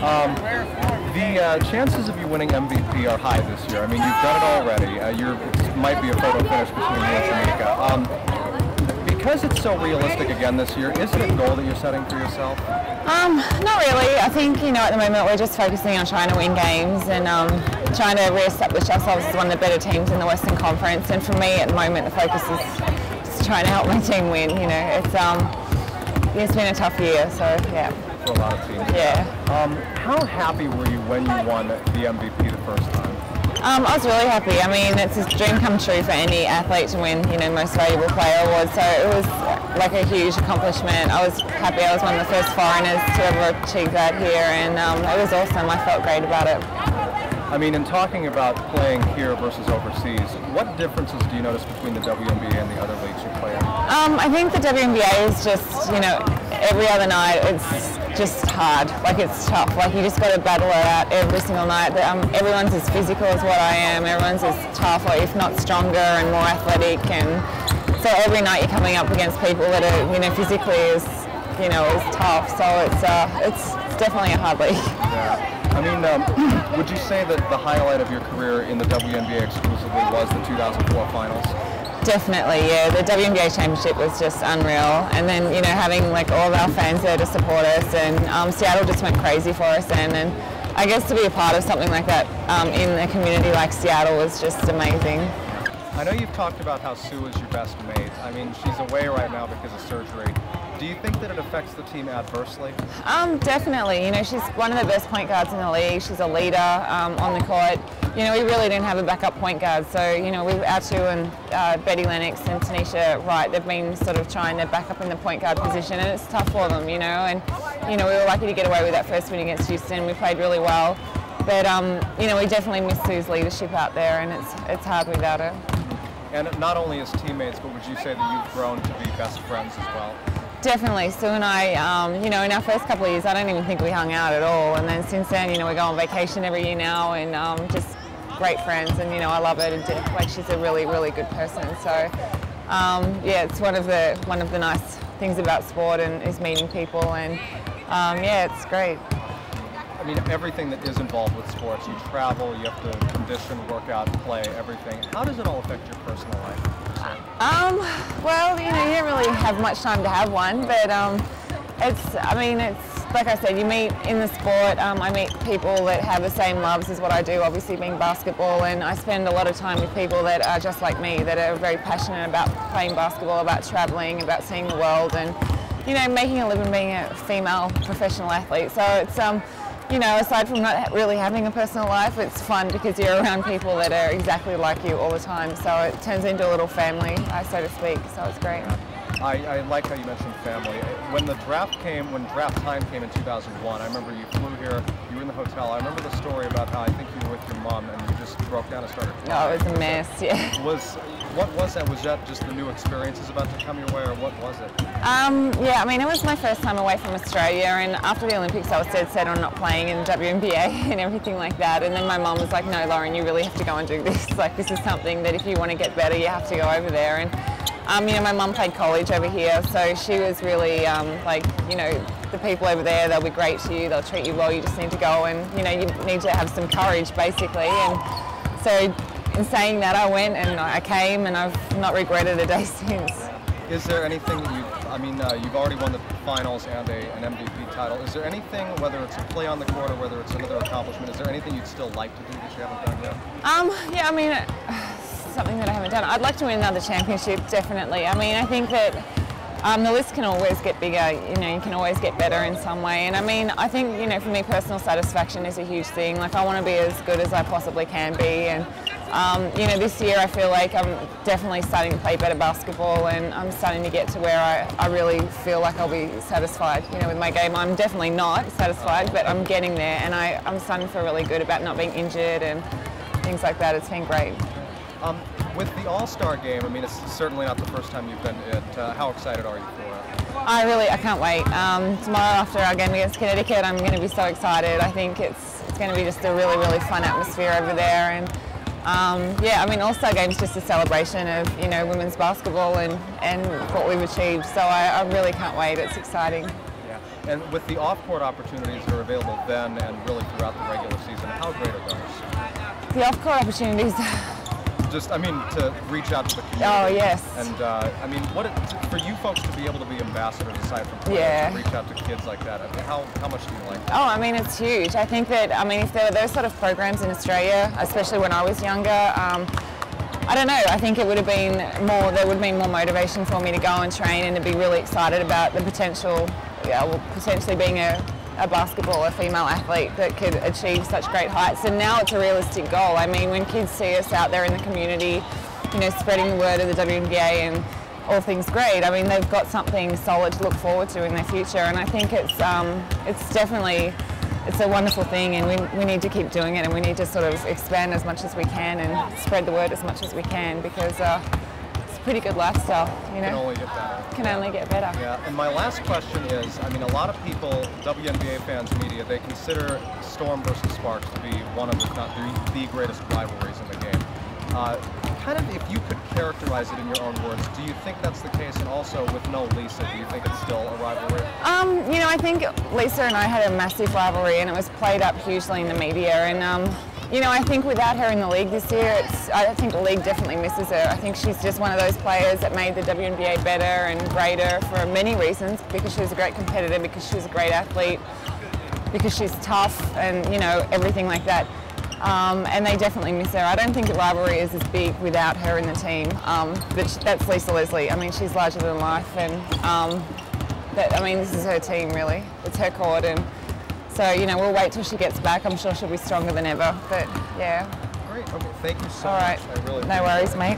The chances of you winning MVP are high this year. I mean, you've done it already. It might be a photo finish between you and Tamika. Because it's so realistic again this year, is it a goal that you're setting for yourself? Not really. I think, at the moment we're just focusing on trying to win games and trying to re-establish ourselves as one of the better teams in the Western Conference. And for me, at the moment, the focus is just trying to help my team win. It's been a tough year, so yeah. For a lot of teams. Yeah. How happy were you when you won the MVP the first time? I was really happy. I mean, it's a dream come true for any athlete to win, Most Valuable Player award. So it was like a huge accomplishment. I was happy I was one of the first foreigners to ever achieve that here, and it was awesome. I felt great about it. I mean, in talking about playing here versus overseas, what differences do you notice between the WNBA and the other leagues you play in? I think the WNBA is just, every other night it's just hard. Like, it's tough. Like, you just got to battle it out every single night. Everyone's as physical as what I am. Everyone's as tough, or if not stronger and more athletic. And so every night you're coming up against people that are, physically as tough. So it's definitely a hard league. Yeah. I mean, would you say that the highlight of your career in the WNBA exclusively was the 2004 finals? Definitely, yeah. The WNBA championship was just unreal, and then having all of our fans there to support us, and Seattle just went crazy for us, and I guess to be a part of something like that in a community like Seattle was just amazing. I know you've talked about how Sue is your best mate. I mean, she's away right now because of surgery. Do you think that it affects the team adversely? Definitely. She's one of the best point guards in the league. She's a leader on the court. We really didn't have a backup point guard. So, our two and Betty Lennox and Tanisha Wright, they've been sort of trying to back up in the point guard position, and it's tough for them, And, we were lucky to get away with that first win against Houston. We played really well. But, we definitely miss Sue's leadership out there, and it's hard without her. And not only as teammates, but would you say that you've grown to be best friends as well? Definitely. Sue and I, in our first couple of years, I don't even think we hung out at all. And then since then, we go on vacation every year now, and just great friends. And, I love her to death. Like, she's a really, really good person. So, yeah, it's one of the nice things about sport and is meeting people. And, yeah, it's great. I mean, everything that is involved with sports, you travel, you have to condition, work out, play, everything. How does it all affect your personal life? Well, you don't really have much time to have one, but it's like I said, you meet in the sport. I meet people that have the same loves as what I do, obviously being basketball, and I spend a lot of time with people that are just like me, that are very passionate about playing basketball, about traveling, about seeing the world, and, making a living being a female professional athlete. So it's, aside from not really having a personal life, it's fun because you're around people that are exactly like you all the time. So it turns into a little family, so to speak. So it's great. I like how you mentioned family. When draft time came in 2001, I remember you flew here, you were in the hotel. I remember the story about how I think you were with your mom and you just broke down and started crying. Oh, it was a mess, yeah. What was that? Was that just the new experiences about to come your way, or what was it? Yeah, it was my first time away from Australia, and after the Olympics I was dead set on not playing in WNBA and everything like that, and then my mum was like, no, Lauren, you really have to go and do this. Like, this is something that if you want to get better, you have to go over there. And my mum played college over here, so she was really the people over there, they'll be great to you, they'll treat you well, you just need to go, and you need to have some courage, basically. And so in saying that, I went and I came, and I've not regretted a day since. Is there anything that you've already won the finals and an MVP title. Is there anything, whether it's a play on the court or whether it's another accomplishment, is there anything you'd still like to do that you haven't done yet? Something that I haven't done. I'd like to win another championship, definitely. I think that the list can always get bigger, you can always get better in some way. And I think, for me, personal satisfaction is a huge thing. Like, I want to be as good as I possibly can be. And, this year I feel like I'm definitely starting to play better basketball, and I'm starting to get to where I really feel like I'll be satisfied, with my game. I'm definitely not satisfied, but I'm getting there, and I'm starting to feel really good about not being injured and things like that. It's been great. With the All-Star game, it's certainly not the first time you've been to it. How excited are you for it? I can't wait. Tomorrow after our game against Connecticut, I'm going to be so excited. I think it's going to be just a really, really fun atmosphere over there. And All-Star Game's just a celebration of, women's basketball and what we've achieved. So I really can't wait. It's exciting. Yeah. And with the off-court opportunities that are available then and really throughout the regular season, how great are those? The off-court opportunities. Just, I mean, to reach out to the community. Oh, yes. And, I mean, for you folks to be able to be ambassadors aside from players, Yeah. to reach out to kids like that, I mean, how much do you like that? Oh, I mean, it's huge. I think that, I mean, if there were those sort of programs in Australia, especially when I was younger, I don't know, I think it would have been more, there would have been more motivation for me to go and train and to be really excited about the potential, potentially being a basketball, a female athlete that could achieve such great heights. And now it's a realistic goal. I mean, when kids see us out there in the community, you know, spreading the word of the WNBA and all things great, I mean, they've got something solid to look forward to in their future. And I think it's definitely, it's a wonderful thing, and we need to keep doing it, and we need to sort of expand as much as we can and spread the word as much as we can, because it's a pretty good lifestyle, you know. Can only get better. Can only get better. Yeah, and my last question is, I mean, a lot of people, WNBA fans, media, they consider Storm versus Sparks to be one of, if not the greatest rivalries in the game. Kind of, if you could characterize it in your own words, do you think that's the case? And also, with no Lisa, do you think it's still a rivalry? You know, I think Lisa and I had a massive rivalry, and it was played up hugely in the media. And you know, I think without her in the league this year, I think the league definitely misses her. I think she's just one of those players that made the WNBA better and greater for many reasons, because she was a great competitor, because she was a great athlete, because she's tough, and you know, everything like that. And they definitely miss her. I don't think the rivalry is as big without her in the team. But that's Lisa Leslie. I mean, she's larger than life, and I mean, this is her team really. It's her court, and so you know, we'll wait till she gets back. I'm sure she'll be stronger than ever. But yeah. Great. Okay. Thank you so much. All right. I really no worries, mate.